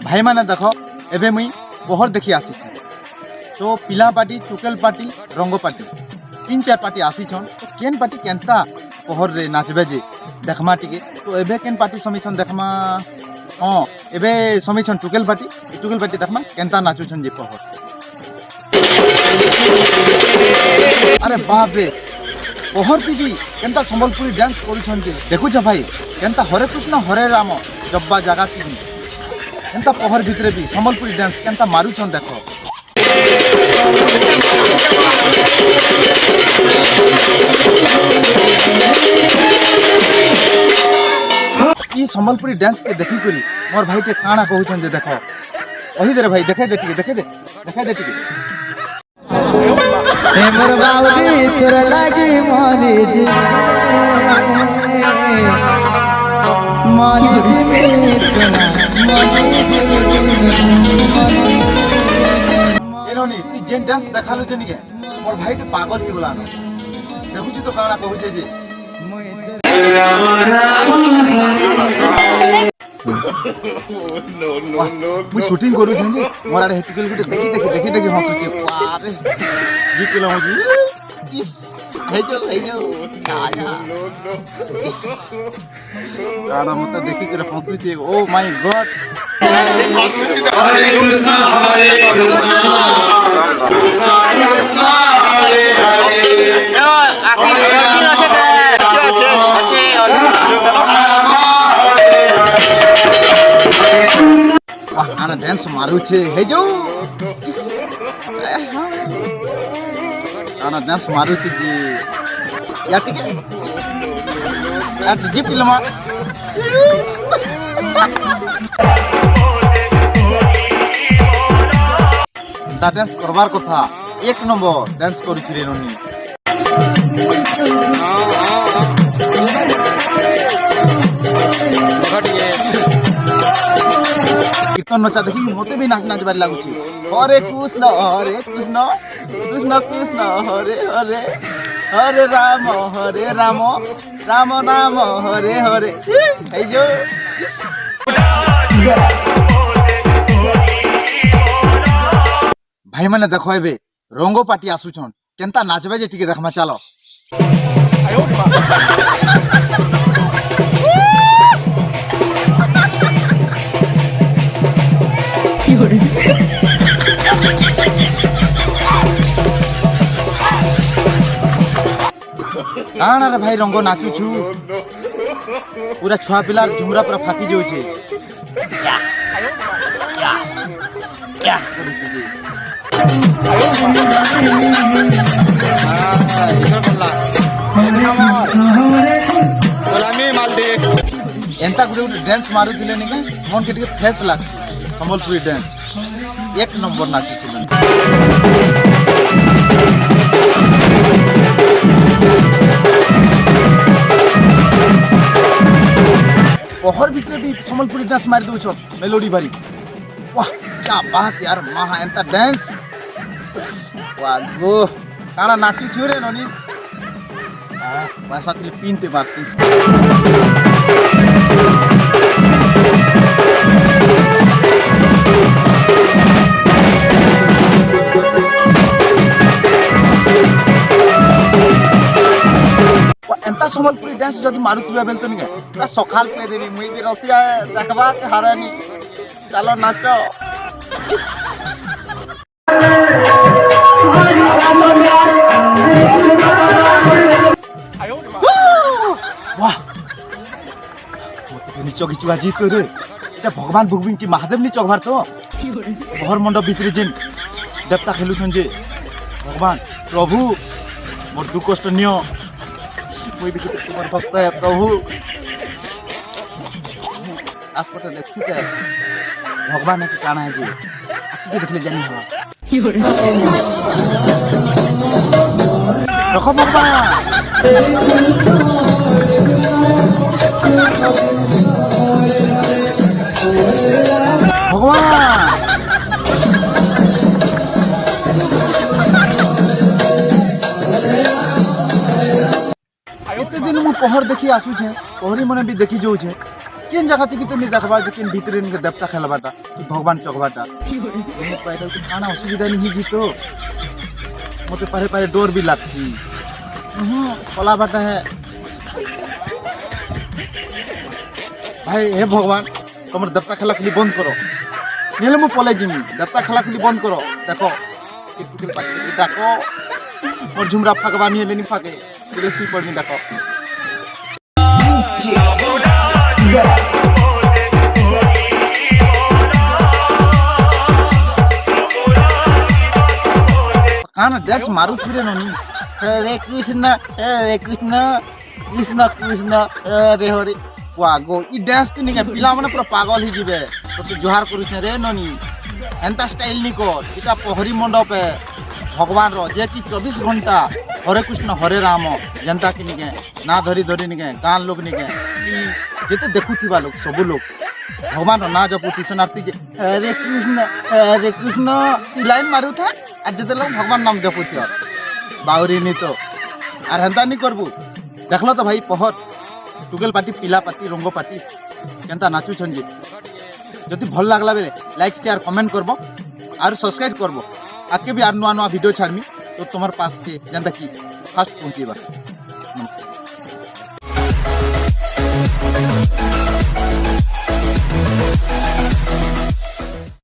भाई माने देख एबे मुई पहर देखी आसी तो पिला पार्टी टुकेल पार्टी रंग पार्टी 3-4 पार्टी आसी छन तो केन पार्टी केनता पहर रे नाचबे जे देखमा टिके तो एबे केन पार्टी समीछन देखमा हां एबे समीछन टुकेल पार्टी देखमा केनता नाचु छन जे पहर। अरे बाप रे पहर दीदी केनता संबलपुरी डांस करूछन जे देखु छ भाई केनता हरे कृष्ण हरे राम जब्बा जागा टीवी केनता पहर भितरे भी संबलपुरी डांस केनता मारू छन देखो। ये संबलपुरी डांस के देखी करी मोर भाई टे काना कहउछन जे देखो ओही दे रे भाई देखे दे टिके हे मोर बाउदी तोर लागी मोरी जी सोना एनोनी ती जेन डांस देखालो जे निके मोर भाई टे पागल ही गलानो देखु छी तो काना कहउछे जे मुई शूटिंग करू छन जे मोर आडे हेतिकल गुटे देखी हंसु छी वारे जी किलो मुजी इस हे जो आया इस आडा मत देखी करे हंसु छी ओ माय गॉड हरे कृष्णा हरे आना डांस मारू छे हे जो आना डांस मारू छे जी या टिके या जी फिल्म दा डांस करबार कथा एक नंबर डांस करू छी रे ननी कीर्तन नचा देखी मते भी नाच बार लागु छी हरे कृष्ण कृष्ण कृष्ण हरे हरे हरे राम राम नाम हरे हरे हे जो भाई माने देखो एबे रंगो पार्टी आसु छन केनता नाचबे जे टिके देखमा चलो काना रे भाई रंगो नाचू छु पूरा छुआ पिला झुमरा पूरा फाटी जाउ छे एंता गुटे डांस मारू दिले नि के मन के फ्रेश लाग संबलपुरी डांस एक नंबर नाचू छु पहर भीतर भी संबलपुरी डांस मार दो छो मेलोडी भरी वाह क्या बात यार महा एंता डांस वाह गो काना नाचू छु रे ननी पैसा तिले पिनटे मारती एंता संबलपुरी डांस जदि मारुतिबा बेल तो नि पूरा सखाल पे देबी मुई भी रतिया देखबा के हारानी चलो नाचो वाह मोते निचो किचुआ जीत रे एटा भगवान भुगबिन की महादेव नि चोगभार तो घर मंडप भीतर जिन देवता खेलु छन जे भगवान प्रभु मोर दुख कष्ट नियो कोई भी तुम्हारे भक्त है प्रभु अस्पताल देखी थे भगवान के काना है जी आपके देख ले जानी हवा रखो भगवान एते दिन मु पहर देखी आसु छे पहरी मने भी देखी जाउ छे কেন জায়গাতে ভিতরে নি দেখবার যে কেন ভিতরে নিকে দেবতা খেলবাটা কি ভগবান চকবাটা পাইলে কানা অসুবিধা नहीं जी तो মতে পারে পারে ডর भी লাগছি কলাবাটা है ভাই হে ভগবান তোমার দেবতা খেলা খালি বন্ধ করো নেলে মু পলাই জিমি দেবতা খেলা খালি বন্ধ করো দেখো টুকেল পাটি ডাকো মোর ঝুমরা ফাঁকবা নিয়ে লেনি ফাঁকে বলে শুই পড়নি দেখো কানা ড্যাশ মারু ছুড়ে ননি হরে কৃষ্ণ কৃষ্ণ কৃষ্ণ হরে হরে গো ই ড্যান্স কি নিকে পিলা মানে পুরো পাগল হয়ে যাবে তো তুই জোহার করিস রে ননি এন্তা স্টাইল নি কর এটা পহরি মণ্ডপে ভগবান র যে কি 24 ঘন্টা হরে কৃষ্ণ হরে রাম যেন্তা কি নিকে না ধরি ধরি নিকে গান লোক নিকে কি যেতে দেখুথিবা লোক সবু লোক ভগবান র না জপুতি শনার্তি যে হরে কৃষ্ণ ই লাইন মারু থা আর যেতে লোক ভগবান নাম জপুতি বাউরি নি তো আর হেন্তা নি করবু দেখলো তো ভাই পহর টুকেল পার্টি পিলা পার্টি রঙ্গ পার্টি কেনতা নাচুছন যে যদি ভাল লাগলা বেলে লাইক শেয়ার কমেন্ট করব আর সবসক্রাইব করব আজকে भी আর নয়া নয়া ভিডিও ছাড়মি তো তোমার পাস কে যেনতা কি ফার্স্ট পৌঁছিবা নমস্কার